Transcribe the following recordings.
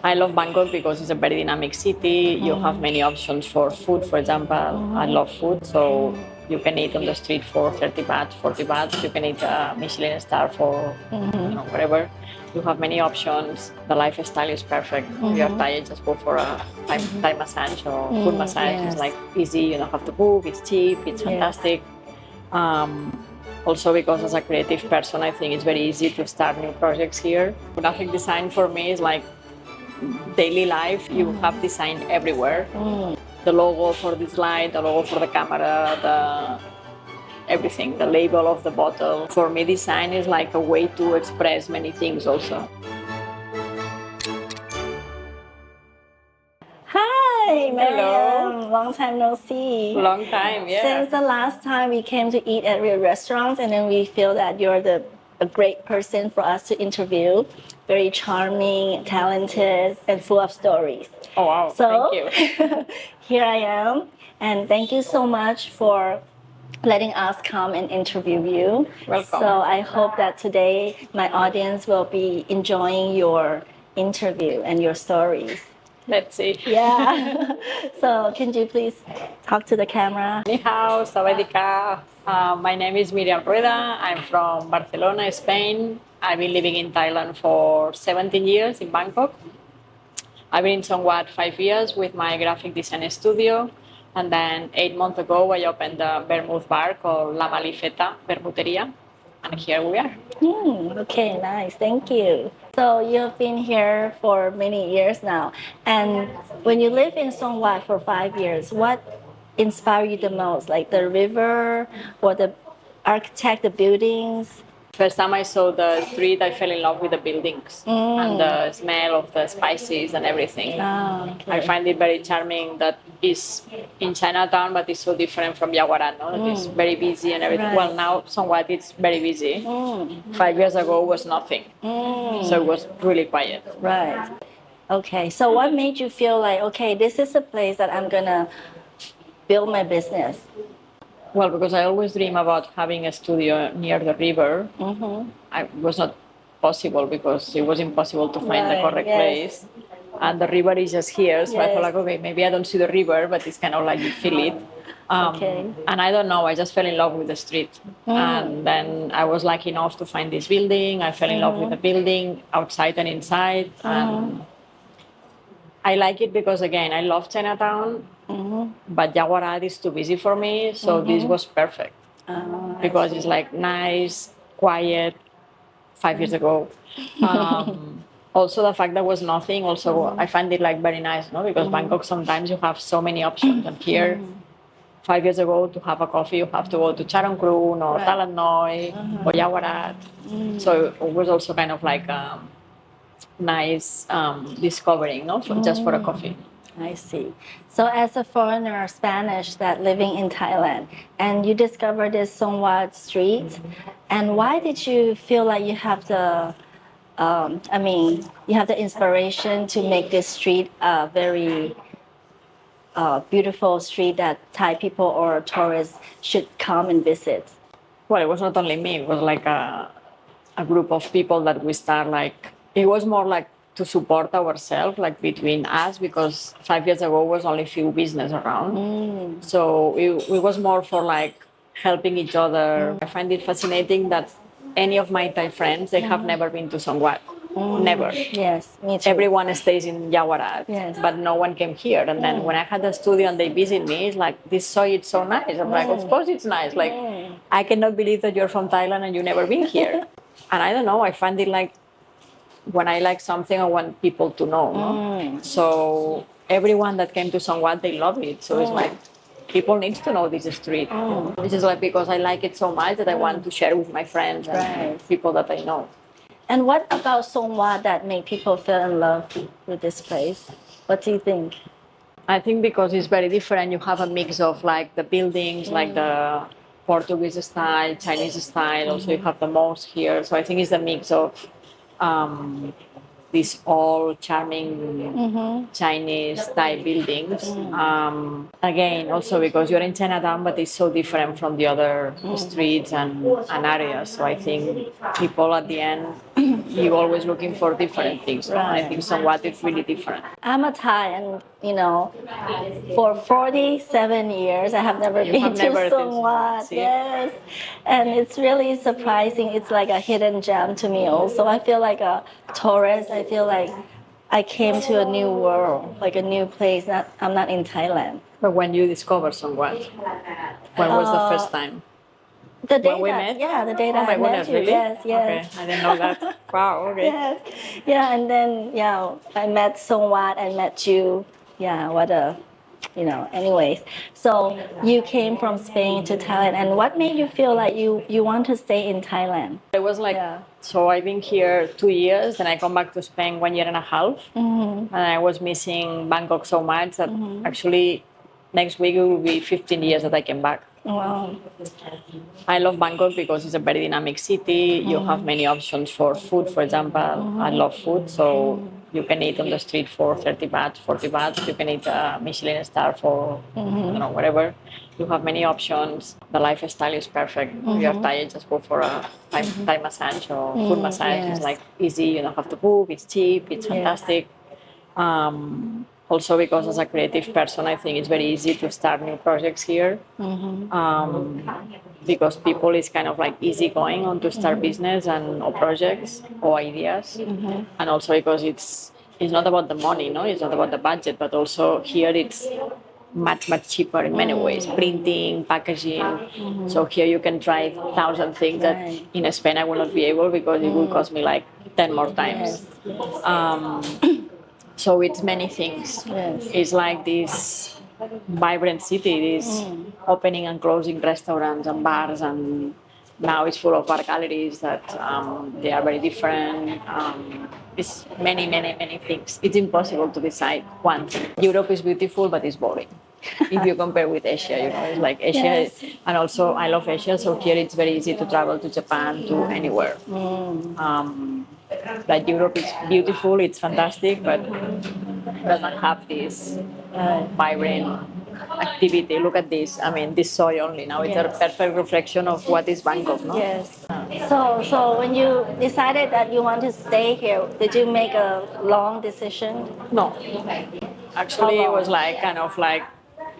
I love Bangkok because it's a very dynamic city. You have many options for food, for example. I love food, so you can eat on the street for 30 baht, 40 baht. You can eat a Michelin star for whatever. You have many options. The lifestyle is perfect. If you're tired, just go for a Thai massage or food massage. It's like easy. You don't have to book. It's cheap. It's fantastic. Also, because as a creative person, I think it's very easy to start new projects here. Graphic design for me is like daily life. You have design everywhere. The logo for the slide, the logo for the camera, everything, the label of the bottle. For me, design is like a way to express many things also. Hi, Myriam. Hello. Long time no see. Long time, yeah. Since the last time we came to eat at real restaurants, and then we feel that you're a great person for us to interview. Very charming, talented, and full of stories. Oh, wow. So, Thank you. Here I am, and thank you so much for letting us come and interview you. Welcome. So I hope that today my audience will be enjoying your interview and your stories. Let's see. Yeah. So can you please talk to the camera? Ni hao, sawadika. My name is Myriam Rueda. I'm from Barcelona, Spain. I've been living in Thailand for 17 years in Bangkok. I've been in somewhat 5 years with my graphic design studio. And then 8 months ago, I opened a vermouth bar called La Malifeta Vermuteria. And here we are. Okay, nice. Thank you. So you've been here for many years now. And when you live in Songwat for 5 years, what inspired you the most? Like the river or the architect, the buildings? First time I saw the street, I fell in love with the buildings and the smell of the spices and everything. Oh, okay. I find it very charming that it's in Chinatown, but it's so different from Yawarat. No? It's very busy and everything. Right. Well, now somewhat it's very busy. 5 years ago was nothing. So it was really quiet. Right. Okay. So what made you feel like, okay, this is a place that I'm gonna build my business? Well, because I always dream about having a studio near the river. It was not possible because it was impossible to find the Right, correct yes. place. And the river is just here. So I Yes. thought like, okay, maybe I don't see the river, but it's kind of like you feel it. Okay. And I don't know, I just fell in love with the street. And then I was lucky enough to find this building. I fell in love with the building outside and inside. And I like it because, again, I love Chinatown, but Yawarat is too busy for me. So this was perfect because it's like nice, quiet. 5 years ago. Also, the fact that was nothing. Also, I find it like very nice, no? Because Bangkok sometimes you have so many options, and here, 5 years ago, to have a coffee, you have to go to Charoen or Talat Noi or Yawarat. So it was also kind of like nice discovering, no? Just for a coffee. I see. So as a foreigner, Spanish that living in Thailand, and you discovered this Songwat street, and why did you feel like you have the, you have the inspiration to make this street a very beautiful street that Thai people or tourists should come and visit? Well, it was not only me. It was like a group of people that we start like. It was more like to support ourselves, like between us, because 5 years ago was only few business around. So it was more for like helping each other. I find it fascinating that any of my Thai friends, they have never been to Songwat. Never. Yes, me too. Everyone stays in Yawarat, Yes. but no one came here. And then when I had the studio and they visit me, it's like, this soy, it's so nice. I'm like, of course it's nice. Like, I cannot believe that you're from Thailand and you've never been here. And I don't know, I find it like, when I like something, I want people to know. No? So everyone that came to Songwat, they love it. So it's like, people need to know this street. This is like because I like it so much that I want to share with my friends and people that I know. And what about Songwat that made people fall in love with this place? What do you think? I think because it's very different. You have a mix of like the buildings, like the Portuguese style, Chinese style. Also, you have the mosque here. So I think it's a mix of these all charming Chinese Thai buildings. Again, also because you're in Chinatown, but it's so different from the other streets and areas. So I think people at the end you're always looking for different things. Right? I think somewhat it's really different. I'm a Thai, and for 47 years, I have never been to Songwhat. Yes, and it's really surprising. It's like a hidden gem to me. Also, I feel like a tourist. I feel like I came to a new world, like a new place. I'm not in Thailand. But when you discover Songwhat, when was the first time? The day when we met? Yeah, the day that I met goodness, you. Really? Yes. Okay, I didn't know that. Wow. Okay. Yes. Yeah, and then I met Songwhat. I met you. Yeah, what a. Anyways, so you came from Spain to Thailand, and what made you feel like you want to stay in Thailand? It was like, so I've been here 2 years, then I come back to Spain 1 year and a half, and I was missing Bangkok so much that actually next week it will be 15 years that I came back. Wow. I love Bangkok because it's a very dynamic city. You have many options for food, for example. I love food, so you can eat on the street for 30 baht, 40 baht. You can eat a Michelin star for, whatever. You have many options. The lifestyle is perfect. If you're tired, just go for a Thai massage or food massage. Yes. It's like easy. You don't have to move. It's cheap. It's fantastic. Also, because as a creative person, I think it's very easy to start new projects here. Because people is kind of like easygoing on to start business or projects or ideas. And also because it's not about the money, no? It's not about the budget, but also here it's much cheaper in many ways. Printing, packaging. So here you can try 1,000 things that in Spain I will not be able because it will cost me like 10 more times. So it's many things. Yes. It's like this vibrant city, this opening and closing restaurants and bars, and now it's full of art galleries that they are very different. It's many things. It's impossible to decide one thing. Europe is beautiful, but it's boring. If you compare with Asia, it's like Asia, and also I love Asia, so here it's very easy to travel to Japan, to anywhere. Like Europe is beautiful, it's fantastic, but doesn't have this vibrant activity. Look at this. I mean, this soy only. Now it's a perfect reflection of what is Bangkok, no? Yes. So when you decided that you want to stay here, did you make a long decision? No. Actually, it was like kind of like.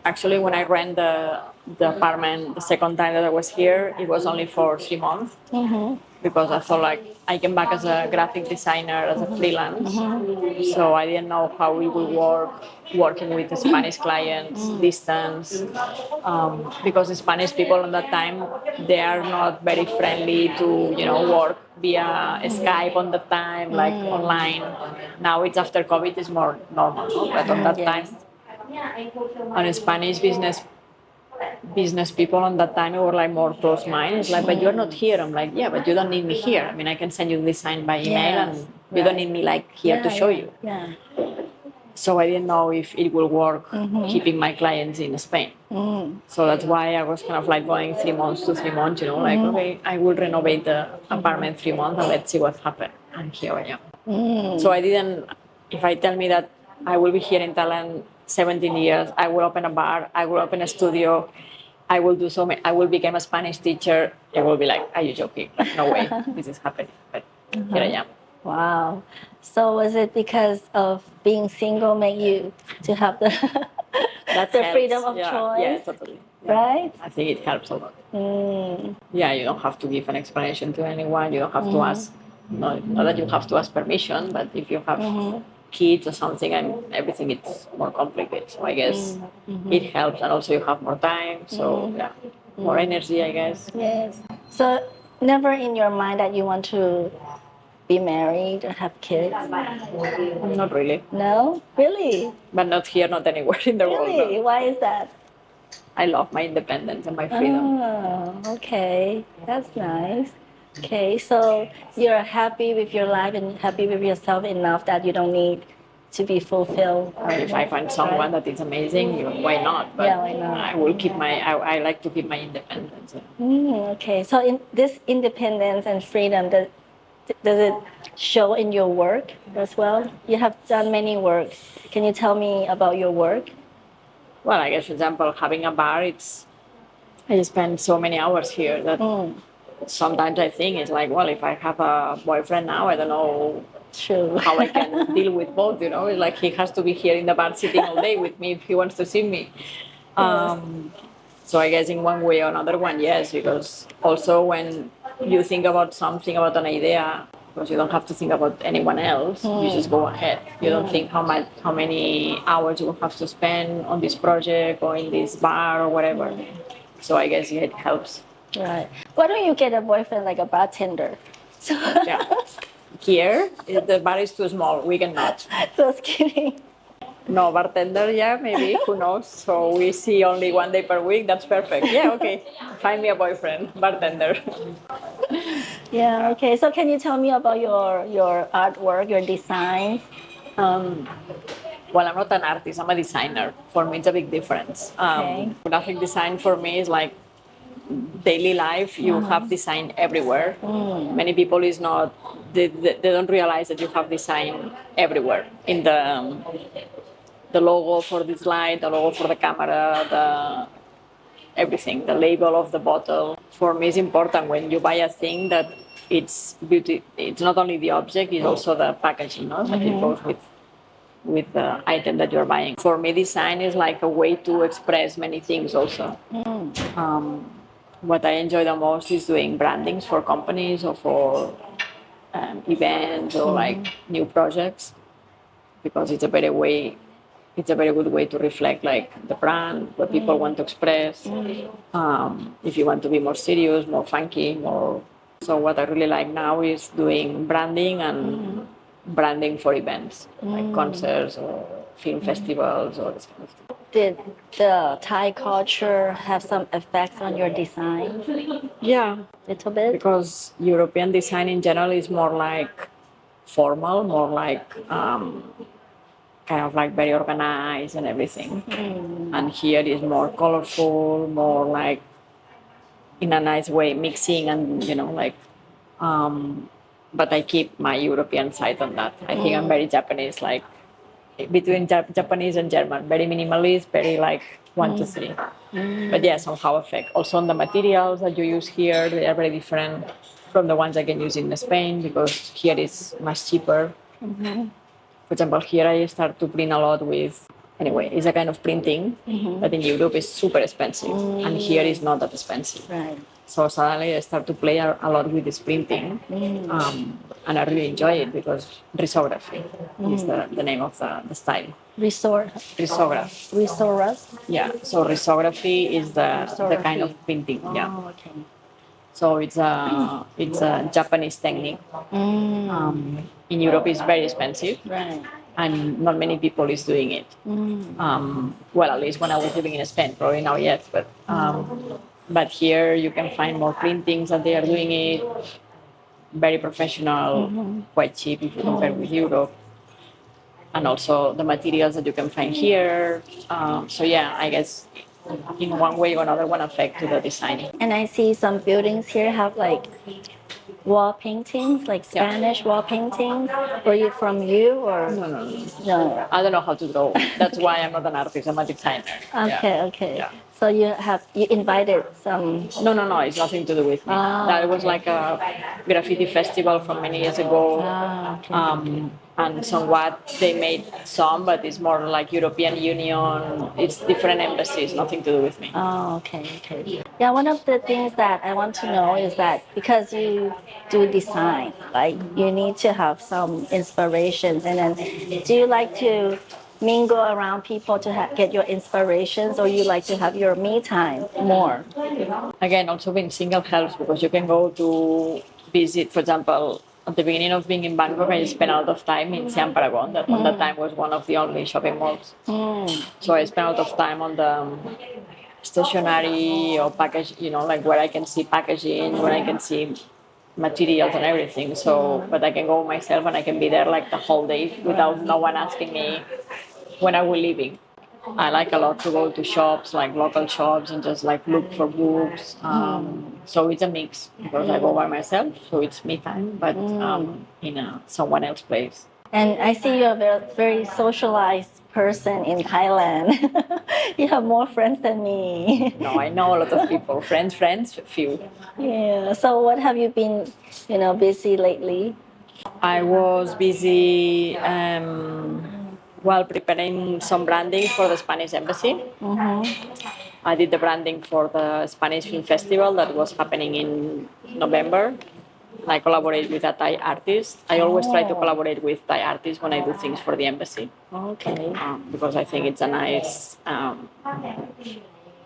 Actually, when I rent the apartment the second time that I was here, it was only for 3 months. Because I thought like I came back as a graphic designer, as a freelance. So I didn't know how we would work working with the Spanish clients, distance. Because the Spanish people at that time, they are not very friendly to, work via Skype on the time, like online. Now it's after COVID, it's more normal, no? But on that time, on Spanish business people on that time were like more close-minded. It's like, but you're not here. I'm like, yeah, but you don't need me here. I mean, I can send you the design by email, and you don't need me like here to show you. Yeah. So I didn't know if it will work keeping my clients in Spain. So that's why I was kind of like going 3 months to 3 months, like, okay, I will renovate the apartment 3 months and let's see what happens. And here I am. So I didn't, if I tell me that I will be here in Thailand 17 years, I will open a bar, I will open a studio, I will do I will become a Spanish teacher, it will be like, are you joking? Like, no way, this is happening. But here I am. Wow. So was it because of being single make you to have the freedom of choice? Yeah, totally. Yeah. Right? I think it helps a lot. Yeah, you don't have to give an explanation to anyone. You don't have to ask, not that you have to ask permission, but if you have kids or something and everything, it's more complicated. So I guess it helps, and also you have more time. So yeah, more energy, I guess. Yes. So never in your mind that you want to be married or have kids? Not really. No? Really? But not here, not anywhere in the world. Really? No. Why is that? I love my independence and my freedom. Oh, okay. That's nice. Okay, so you're happy with your life and happy with yourself enough that you don't need to be fulfilled. If I find someone that is amazing, why not? But yeah, why not? I will keep I like to keep my independence. Okay, so in this independence and freedom, does it show in your work as well? You have done many works. Can you tell me about your work? Well, I guess, for example, having a bar, I spend so many hours here that sometimes I think it's like, well, if I have a boyfriend now, I don't know True. how I can deal with both. It's like he has to be here in the bar sitting all day with me if he wants to see me. So I guess in one way or another one, yes, because also when you think about something, about an idea, because you don't have to think about anyone else, you just go ahead. You don't think how many hours you have to spend on this project or in this bar or whatever. So I guess it helps. Right. Why don't you get a boyfriend like a bartender? So, Yeah. Here, the bar is too small. We cannot. just kidding. No, bartender, yeah, maybe. Who knows? So we see only 1 day per week. That's perfect. Yeah, okay. Find me a boyfriend, bartender. Yeah. Okay. So can you tell me about your artwork, your designs? Well, I'm not an artist. I'm a designer. For me, it's a big difference. Okay. Graphic design for me is like daily life. You have design everywhere. Many people is not. They don't realize that you have design everywhere in the logo for the slide, the logo for the camera, everything, the label of the bottle. For me, it's important when you buy a thing that it's beauty. It's not only the object; it's also the packaging. No, that it goes with the item that you're buying. For me, design is like a way to express many things. Also, what I enjoy the most is doing brandings for companies or for events or like new projects, because it's a better way. It's a very good way to reflect like the brand, what people want to express. If you want to be more serious, more funky, more. So what I really like now is doing branding and branding for events, like concerts or film festivals or this kind of thing. Did the Thai culture have some effects on your design? Yeah, Little bit. because European design in general is more like formal, more like kind of like very organized and everything. And here is more colorful, more like in a nice way, mixing and like. But I keep my European side on that. I think I'm very Japanese, like between Japanese and German, very minimalist, very like 1, 2, 3. But yeah, somehow affect. Also on the materials that you use here, they are very different from the ones I can use in Spain, because here is much cheaper. For example, here I start to print a lot with, anyway, it's a kind of printing, but in Europe it's super expensive, and here it's not that expensive. Right. So suddenly I start to play a lot with this printing, and I really enjoy it because risography is the name of the style. Resort. Risograph. Resort. Yeah, so risography is the kind of printing. Yeah. Oh, okay. So it's a Japanese technique. In Europe, it's very expensive, Right. and not many people is doing it. Well, at least when I was living in Spain, probably now yet, but here you can find more printings that they are doing it. Very professional, quite cheap if you compare with Europe. And also the materials that you can find here. So yeah, I guess in one way or another one affect to the design. And I see some buildings here have like wall paintings, like Spanish wall paintings. Were you from you or? No. I don't know how to draw. That's why I'm not an artist. I'm a designer. Okay, okay. Yeah. So you invited some. No. It's nothing to do with me. That was like a graffiti festival from many years ago. Okay. And somewhat they made some, but it's more like European Union. It's different embassies, nothing to do with me. Oh, okay. Yeah, one of the things that I want to know is that because you do design, like you need to have some inspirations, and then do you like to mingle around people to get your inspirations, or you like to have your me time more? Again, also being single helps, because you can go to visit, for example, at the beginning of being in Bangkok, I spent a lot of time in Siam Paragon. That at that time was one of the only shopping malls. So I spent a lot of time on the stationery or package, like where I can see packaging, where I can see materials and everything. So, but I can go myself and I can be there like the whole day without no one asking me when I will leaving. I like a lot to go to shops, like local shops, and just like look for books. So it's a mix, because I go by myself, so it's me time, but in someone else's place. And I see you're a very socialized person in Thailand. You have more friends than me. No, I know a lot of people. Friends, few. Yeah. So what have you been, busy lately? I was busy while preparing some branding for the Spanish embassy. I did the branding for the Spanish Film Festival that was happening in November. I collaborate with a Thai artist. I always try to collaborate with Thai artists when I do things for the embassy. Okay. Because I think it's a nice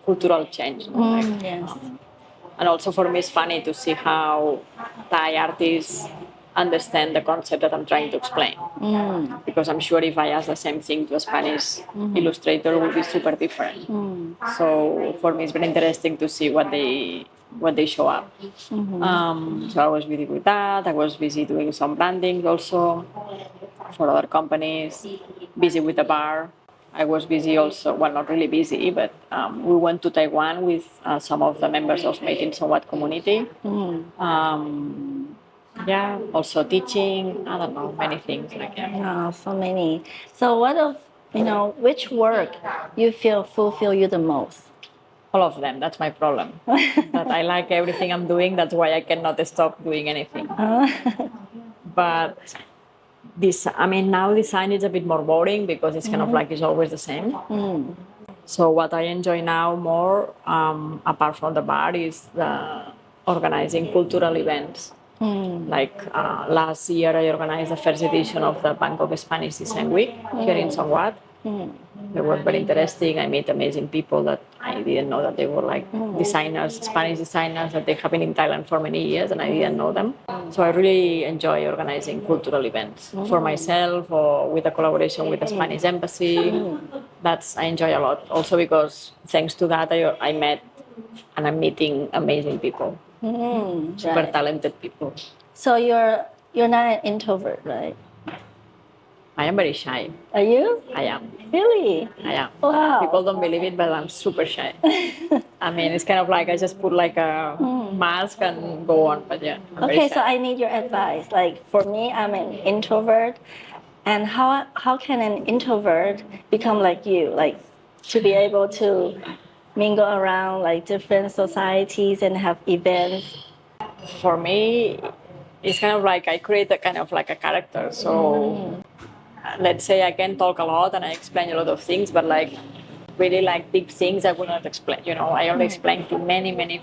cultural change. Yes. And also for me, it's funny to see how Thai artists understand the concept that I'm trying to explain. Because I'm sure if I ask the same thing to a Spanish illustrator, it would be super different. So for me, it's been interesting to see what they show up. So I was busy with that. I was busy doing some branding also for other companies, busy with the bar. I was busy also, well, not really busy, but we went to Taiwan with some of the members of Making Somewhat community. Yeah, also teaching, I don't know, many things like that. Wow, so many. So what of, which work you feel fulfill you the most? All of them, that's my problem. That I like everything I'm doing, that's why I cannot stop doing anything. But now design is a bit more boring because it's kind of like it's always the same. So what I enjoy now more, apart from the bar, is organizing cultural events. Like last year, I organized the first edition of the Bangkok Spanish Design Week here in Somewhat. It was very interesting. I met amazing people that I didn't know that they were like designers, Spanish designers that they have been in Thailand for many years, and I didn't know them. So I really enjoy organizing cultural events for myself or with a collaboration with the Spanish embassy. I enjoy a lot. Also because thanks to that, I met and I'm meeting amazing people. Super talented people. So you're not an introvert, right? I am very shy. Are you? I am. Really? I am. Wow. People don't believe it, but I'm super shy. It's kind of like I just put like a mask and go on, but yeah. Okay, so I need your advice. Like for me, I'm an introvert, and how can an introvert become like you? Like to be able to mingle around like different societies and have events. For me, it's kind of like I create a kind of like a character. So let's say I can talk a lot and I explain a lot of things, but like really like deep things I will not explain. I only explain to many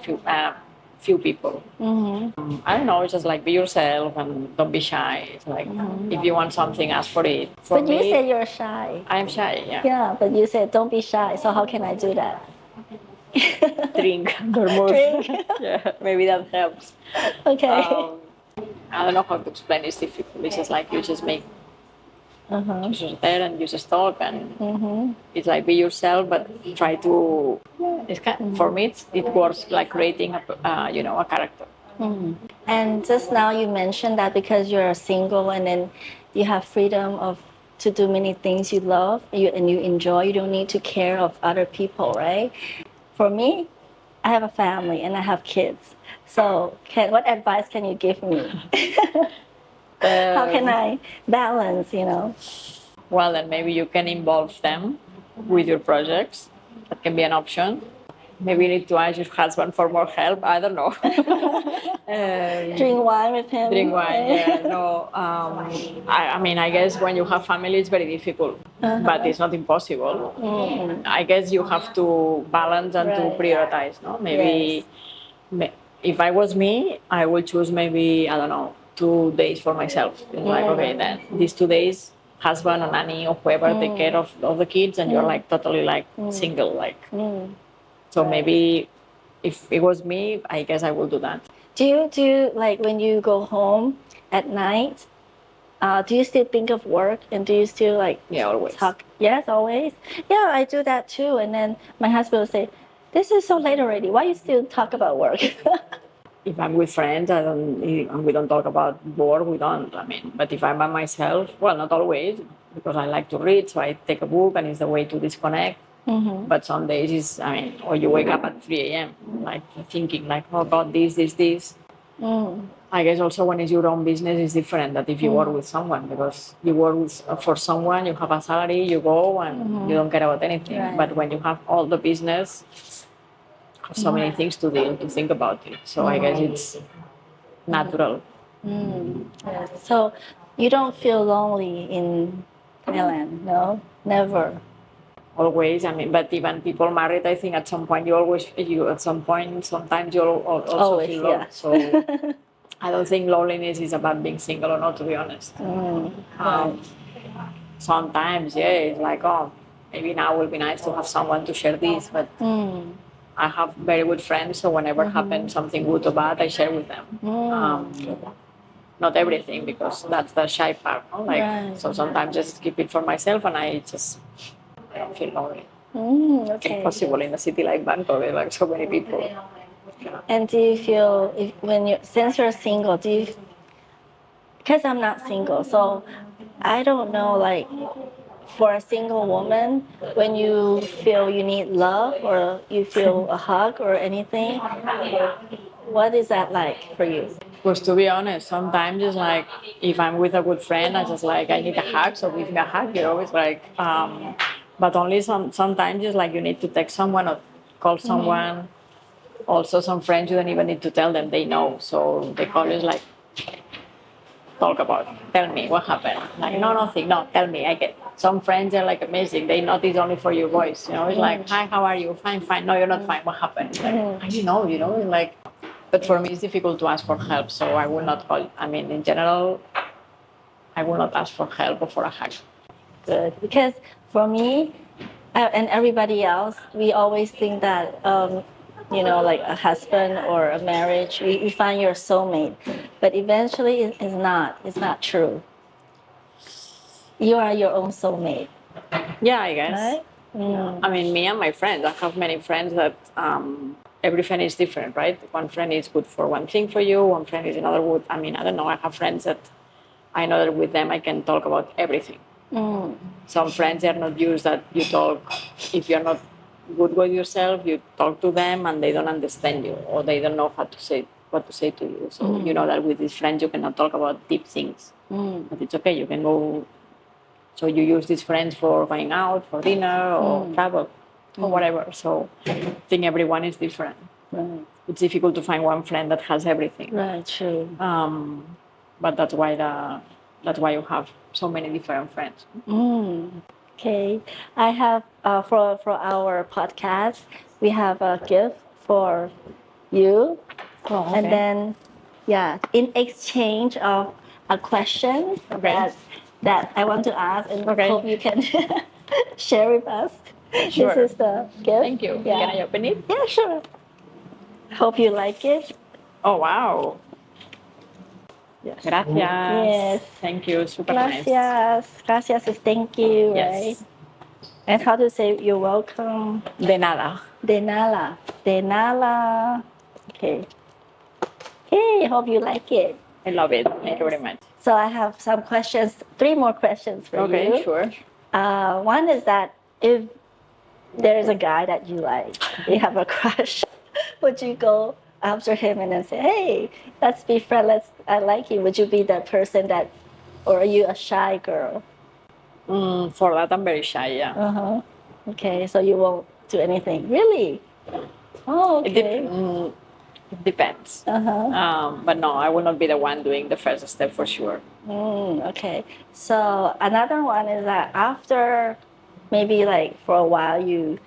few people. I don't know, it's just like be yourself and don't be shy. It's like if you want something, ask for it. For But me, you say you're shy. I am shy, yeah. Yeah, but you said don't be shy. So how can I do that? Drink, vermouth. Drink. Yeah, maybe that helps. Okay. I don't know how to explain. It's difficult. It's just like you just make. You just there and you just talk and it's like be yourself, but try to. For me, it works like creating a character. And just now you mentioned that because you're single and then you have freedom to do many things you love and you enjoy, you don't need to care of other people, right? For me, I have a family and I have kids. So what advice can you give me? How can I balance, Well, then maybe you can involve them with your projects. That can be an option. Maybe you need to ask your husband for more help. I don't know. Drink wine with him. Drink wine, yeah. No, I guess when you have family, it's very difficult, but it's not impossible. I guess you have to balance and to prioritize. No, maybe if I was me, I would choose maybe 2 days for myself. It's like okay, then these 2 days, husband or nanny or whoever take care of the kids, and you're like totally like single, like. So maybe if it was me, I guess I will do that. Do you like when you go home at night? Do you still think of work and do you still like always talk? Yes, always. Yeah, I do that too. And then my husband will say, "This is so late already. Why you still talk about work?" If I'm with friends, we don't talk about work. We don't. But if I'm by myself, well, not always, because I like to read, so I take a book, and it's a way to disconnect. But some days or you wake up at 3 a.m. like thinking like, oh God, this. I guess also when it's your own business, it's different that if you work with someone, because you work for someone, you have a salary, you go and you don't care about anything. Right. But when you have all the business, so many things to deal to think about it. So I guess it's natural. Yes. So you don't feel lonely in Thailand, no? Never. Always, I mean, but even people married, I think at some point sometimes you also Always, feel lonely. yeah. So I don't think loneliness is about being single or not, to be honest. Sometimes, yeah, it's like, oh, maybe now will be nice to have someone to share this, but I have very good friends, so whenever happens something good or bad, I share with them. Not everything, because that's the shy part, no? Like, Right. so sometimes just keep it for myself, and I don't feel lonely. Okay. Impossible in a city like Bangkok with like so many people. And do you feel since you're single, because I'm not single, so I don't know, like, for a single woman, when you feel you need love or you feel a hug or anything, what is that like for you? Because to be honest, sometimes it's like if I'm with a good friend, I just like I need a hug, so give me a hug. You know, it's like, but only sometimes it's like you need to text someone or call someone. Also, some friends you don't even need to tell them; they know. So they call you like, tell me what happened. Like, no, nothing, no, tell me. I get some friends are like amazing. They notice only for your voice. You know, it's like, hi, how are you? Fine, fine. No, you're not fine. What happened? It's like, I know, it's like. But for me, it's difficult to ask for help, so I will not call. I mean, in general, I will not ask for help or for a hug. Good, because for me and everybody else, we always think that like a husband or a marriage, you find your soulmate, but eventually it's not. It's not true. You are your own soulmate, Yeah, I guess. right? I mean, me and my friends. I have many friends that every friend is different, right? One friend is good for one thing for you. One friend is another good. I mean, I don't know. I have friends that I know that with them I can talk about everything. Some friends are not used that you talk. If you're not good with yourself, you talk to them and they don't understand you, or they don't know what to say to you. So you know that with these friends you cannot talk about deep things. But it's okay. You can go. So you use these friends for going out, for dinner, or travel, or whatever. So I think everyone is different. Right. It's difficult to find one friend that has everything. Right. True. But that's why you have so many different friends. Okay, I have for our podcast, we have a gift for you, and then in exchange of a question that I want to ask, and hope you can share with us. Sure. This is the gift. Thank you. Yeah. Can I open it? Yeah, sure. Hope you like it. Oh wow. Yes. Gracias. Yes. Thank you. Super nice. Gracias. Gracias is thank you, Yes. right? And how to say you're welcome? De nada. De nada. De nada. Okay. Hey, hope you like it. I love it. Thank you very much. So I have some questions, 3 more questions for you. Okay, sure. One is that if there's a guy that you like, you have a crush, would you go after him and then say, hey, let's be friends, I like you? Would you be that person that, or are you a shy girl? For that, I'm very shy, yeah. Okay, so you won't do anything. Really? Oh, okay. It depends. But no, I will not be the one doing the first step for sure. Okay. So another one is that after maybe like for a while you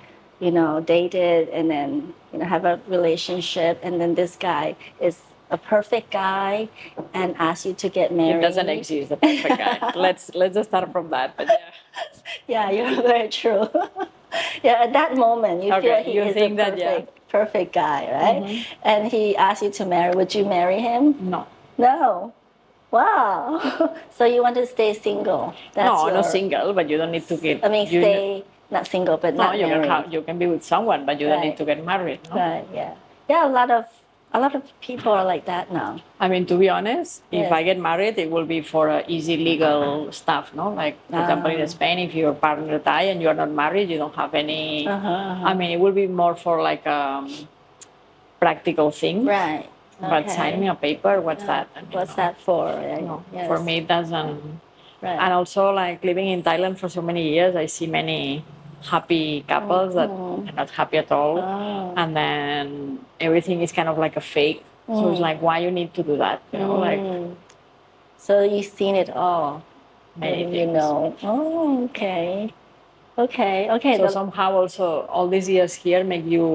dated and then have a relationship, and then this guy is a perfect guy and asks you to get married. It doesn't exist, the perfect guy. Let's just start from that. But yeah, you're very true. Yeah, at that moment you feel he is a perfect guy, right? And he asks you to marry. Would you marry him? No. No. Wow. So you want to stay single? Not single, but you don't need to get. Stay not single, but not married. You can be with someone, but you don't need to get married. No? Right. Yeah. Yeah. A lot of people are like that now. I mean, to be honest, if I get married, it will be for easy legal stuff, no? Like, for example, in Spain, if your partner dies and you are not married, you don't have any. I mean, it will be more for like practical thing. Right. But Okay. sign me a paper, what's that? I mean, What's that for? Yes. For me, it doesn't. Right. And also, like living in Thailand for so many years, I see many happy couples that are not happy at all. Oh. And then everything is kind of like a fake. So it's like, why you need to do that? You know, like So you've seen it all. many And things. you know. Oh, okay. Okay. So somehow also all these years here make you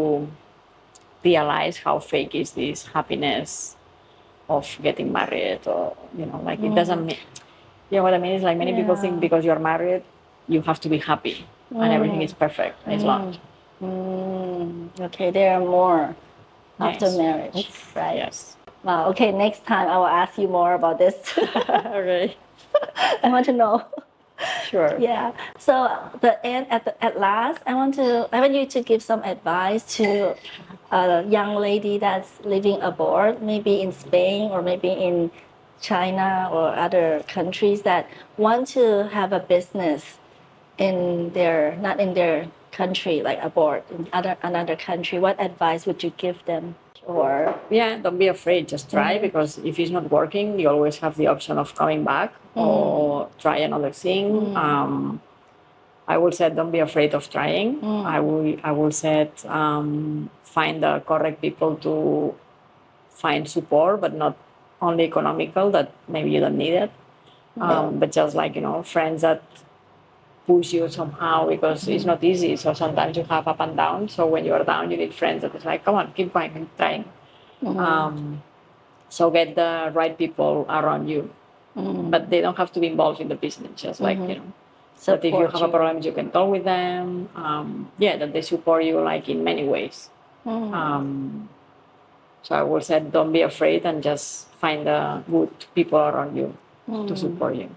realize how fake is this happiness of getting married, or you know, like it doesn't mean. You know what I mean? It's like many people think because you're married, you have to be happy and everything is perfect. It's not. Okay, there are more after Yes. marriage, right? Yes. Wow. Okay, next time I will ask you more about this. Okay. I want to know. Sure. Yeah. So at last, I want you to give some advice to a young lady that's living abroad, maybe in Spain or maybe in China or other countries that want to have a business not in their country, like abroad, in another country. What advice would you give them? Or Yeah, don't be afraid. Just try because if it's not working, you always have the option of coming back or try another thing. I will say don't be afraid of trying. I will say find the correct people to find support, but not only economical. That maybe you don't need it, but just like friends that push you somehow because it's not easy. So sometimes you have up and down. So when you are down, you need friends that is like, come on, keep going, keep trying. So get the right people around you, but they don't have to be involved in the business. Just like that if you have a problem, you can talk with them. That they support you like in many ways. So I will say, don't be afraid and just find the good people around you to support you.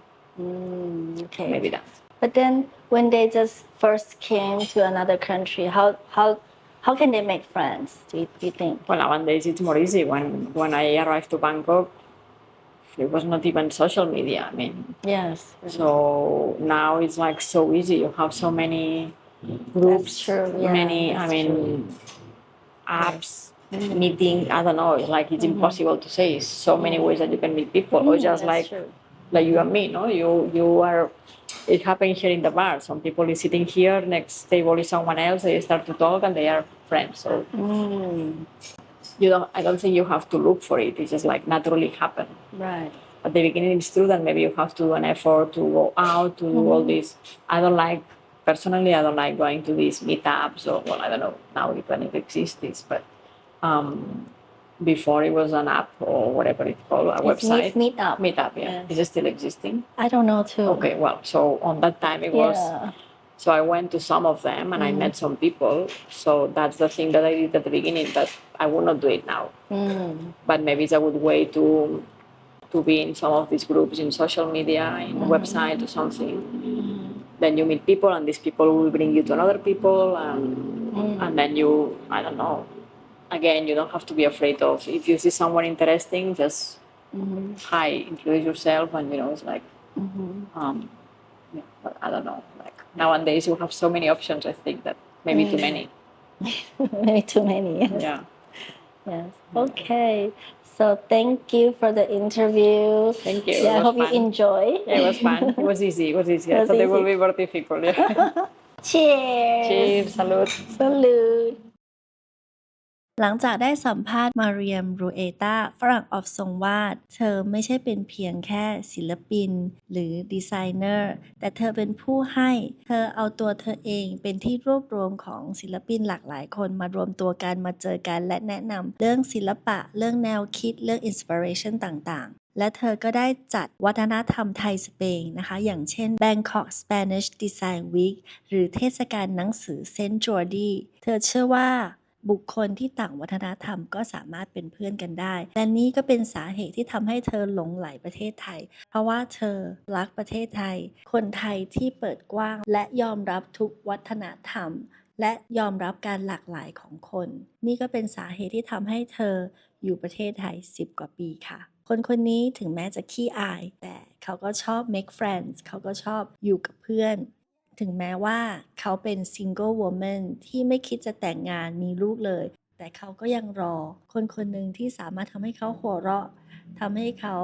Okay. Maybe that. But then when they just first came to another country, how can they make friends? Do you think? Well, nowadays it's more easy. When I arrived to Bangkok, it was not even social media. I mean, Yes. so now it's like so easy. You have so many groups, That's true. Yeah, many. I that's mean, true. apps, meeting. I don't know. It's like it's impossible to say. So many ways that you can meet people, or just That's like true. like you and me. No, you are. It happened here in the bar. Some people is sitting here, next table is someone else. They start to talk and they are friends. So I don't think you have to look for it. It's just like naturally happen. Right. At the beginning, it's true that maybe you have to do an effort to go out to do all this. Personally, I don't like going to these meetups or, well, I don't know now even if it exists, but before it was an app or whatever it's called, a website. Meetup. Meetup, yeah. Yes. Is it still existing? I don't know too. Okay, well, so on that time it was. Yeah. So I went to some of them and I met some people. So that's the thing that I did at the beginning, but I will not do it now. But maybe it's a good way to be in some of these groups in social media, in website or something. Then you meet people and these people will bring you to another people and then you, I don't know, again, you don't have to be afraid of, if you see someone interesting, just hi, introduce yourself and it's like, but I don't know, like nowadays you have so many options, I think that maybe too many. Maybe too many. Yes. Yeah. Yes. Okay. So thank you for the interview. Thank you. Yeah, I hope fun. you enjoy. Yeah, it was fun. It was easy. I thought it would be more difficult. Yeah. Cheers. Cheers. Salud. Salute. หลังจากได้สัมภาษณ์มาเรียมรูเอตาฝรั่งออฟทรงวาดเธอไม่ใช่เป็นเพียงแค่ศิลปินหรือดีไซเนอร์แต่เธอเป็นผู้ให้เธอเอาตัวเธอเองเป็นที่รวบรวมของศิลปินหลากหลายคนมารวมตัวกันมาเจอกันและแนะนำเรื่องศิลปะเรื่องแนวคิดเรื่องอินสปิเรชันต่างๆและเธอก็ได้จัดวัฒนธรรมไทยสเปนนะคะอย่างเช่น Bangkok Spanish Design Week หรือเทศกาลหนังสือเซนต์จอร์ดีเธอเชื่อว่าบุคคลที่ต่างวัฒนธรรมก็สามารถเป็นเพื่อนกันได้และนี่ก็เป็นสาเหตุที่ทำให้เธอหลงใหลประเทศไทยเพราะว่าเธอรักประเทศไทยคนไทยที่เปิดกว้างและยอมรับทุกวัฒนธรรมและยอมรับการหลากหลายของคนนี่ก็เป็นสาเหตุที่ทำให้เธออยู่ประเทศไทย10กว่าปีค่ะคนนี้ถึงแม้จะขี้อายแต่เขาก็ชอบ make friends เขาก็ชอบอยู่กับเพื่อนถึงแม้ว่าเขาเป็น single woman ที่ไม่คิดจะแต่งงานมีลูกเลย แต่เขาก็ยังรอคนคนหนึ่งที่สามารถทำให้เขาหัวเราะทำให้เขา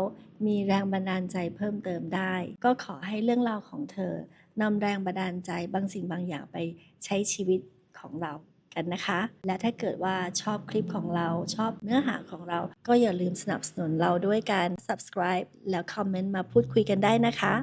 มีแรงบันดาลใจเพิ่มเติมได้ก็ขอให้เรื่องราวของเธอนำแรงบันดาลใจบางสิ่งบางอย่างไปใช้ชีวิตของเรากันนะคะและถ้าเกิดว่าชอบคลิปของเราชอบเนื้อหาของเราก็อย่าลืมสนับสนุนเราด้วยการ subscribe แล้วคอมเมนต์มาพูดคุยกันได้นะคะ